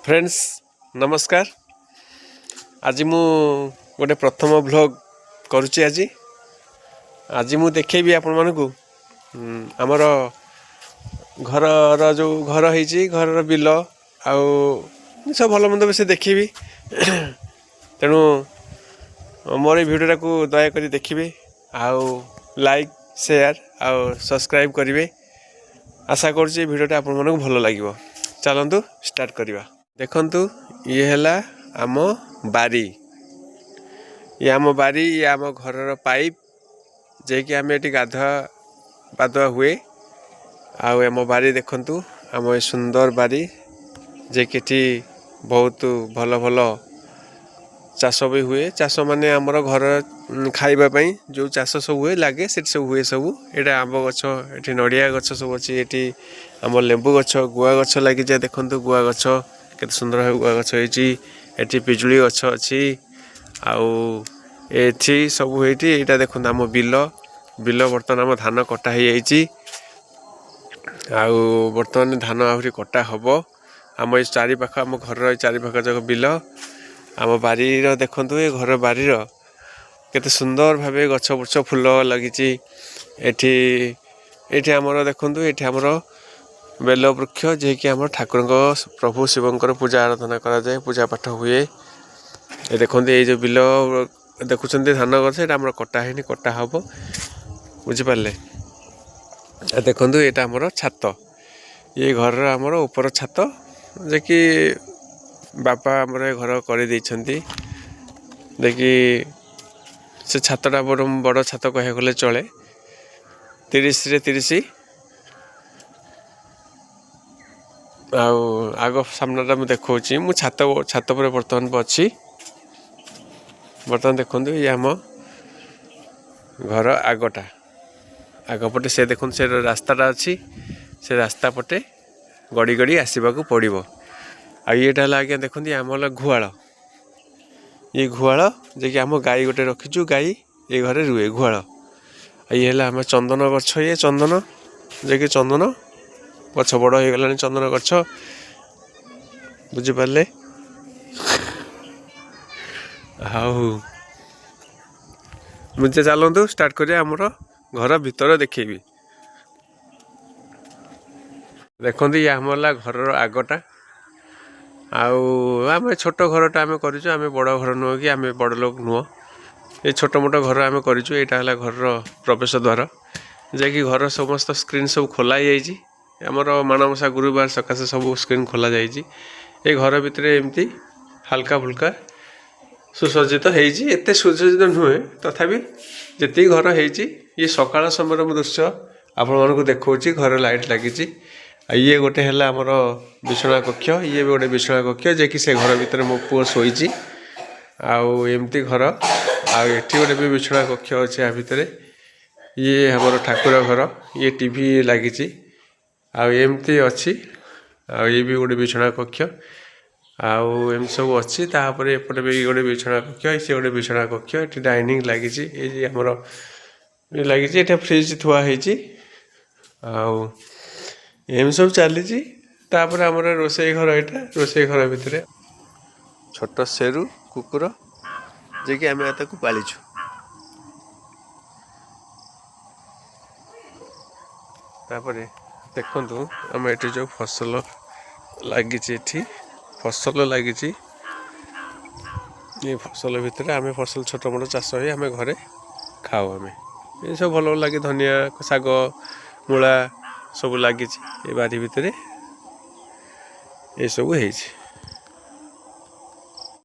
Friends नमस्कार। आज मु गोटे प्रथम व्लॉग करुच्ची। आज मु देखेबी आपण मानकु आमर घर जो घर होती घर बिल आउ सब भल मंद बेस देखी तेणु मोर भिडियो को दयाकोरी देखिए आउ लाइक शेयर आउ सब्सक्राइब करेंगे। आशा करुच्ची भिडियोटा आपण मानकु भल लगे। चलतु स्टार्ट करवा। देखंतु ये हैला आम बारी, ये आम बारी, ये आम घर पाइप जे कि आम ये गाधुआ पाधुआ हुए। आम बारी देखंतु आम ये सुंदर बारी जे कि बहुत भल भल चाष भी हुए। चाष माने आमर घर खाइबा पई जो चाष सब हुए लगे से सब हुए। सब ये आंब गछ, ये नड़िया गछ सब अच्छी, ये आम लेंबू गछ, गुआ गछ लगी जाए। देखंतु गुआ गछ केते सुंदर है। गुआ गछ होती, पिजुली गछ अच्छी, आठी सब होती। यहाँ देखो आम बिल बिल बर्तमान आम धान कटा हो जाइए। बर्तमान धान आहरी कटा हम। आम ये चारिपाख आम घर चारिपाख जाक बिल। आम बारी देखंतु ये घर बारी केते सुंदर भावे गछ बुछ फूल लगी। एठी आमर देखंतु एठी आमर बेल वृक्ष जे कि आम ठाकुर प्रभु शिवंकर पूजा आराधना करा जाए, पूजा पाठ हुए। ये देखते ये जो बिल देखुं धान गछ ये कटा है, कटा हम बुझिपारे। देखु यहाँ आमर छात, ये घर आमर ऊपर छात जे कि बापा आमर घर कर देखि से छातटा बड़ छात कह गले चले। 30 रे 30 आग सामनाटा मुझे देखा मु छात पर बर्तमान अच्छी। बर्तमान देखो ये आम घर आगटा आगपटे से देखो से रास्ताटा अच्छी। से रास्ता पटे गड़ी गड़ी आसवाक पड़ो। आईटा आज्ञा देखते आम गुहाल, ये गुहाल जे कि आम गाई गोटे रखीचु। गाई ये घरे रुए गुहाल। ये आम चंदन गछ, ये चंदन जे कि चंदन गछ बड़ हो गला चंदन गछ बुझिपारे। मुझे चलतु स्टार्ट करिया आमर घर भीतर देखेबी। देखते ये आमला घर आगटा आम छोट घरटा आम कर बड़ घर नुह कि आम बड़ लोग नुह। ये छोट मोट घर आम कर। यहाँ घर प्रवेश द्वार जे कि घर समस्त स्क्रीन सब खोल जाइए। आमर माणबसा गुरुवार सकाशे सब स्क्रीन खोल जाइए। ये घर भितर एमती हल्का फुल्का सुसज्जित होते सुसज्जित नुहे तथापि जी घर होती। ये सकाळ समय दृश्य आपण मानक देखा घर लाइट लगी। ये गोटे है आमर बिछना कक्ष, ये भी गोटे बिछना कक्ष जे कि से घर भितर मो पुओ शोची। आमती घर आठी गोटे भी बिछना कक्ष अच्छे। आ भितर ये हमर ठाकुर घर, ये टीवी लगी आमती अच्छी। ये भी गोटे बिछना कक्ष आम सब अच्छी। तापर एपटे भी गोटे बिछना कक्ष, से गोटे बिछना कक्ष। ये डाइनिंग लगी, ये आमर लगी, ये फ्रिज थुआई। एम सब चली। तापर आमर रोसई घर, यहाँ रोसई घर भितर छोट शेरू कुकुर जे कि आम पालिछु। तापर देखंतु आम ये जो फसल लगी, फसल लगी। ये फसल भितर आम फसल छोट मोट चाष हो आम घरे खाऊ। आम ये सब भल लगे। धनिया शाग मूला सब लगी। ये बारी भितर ये सब है।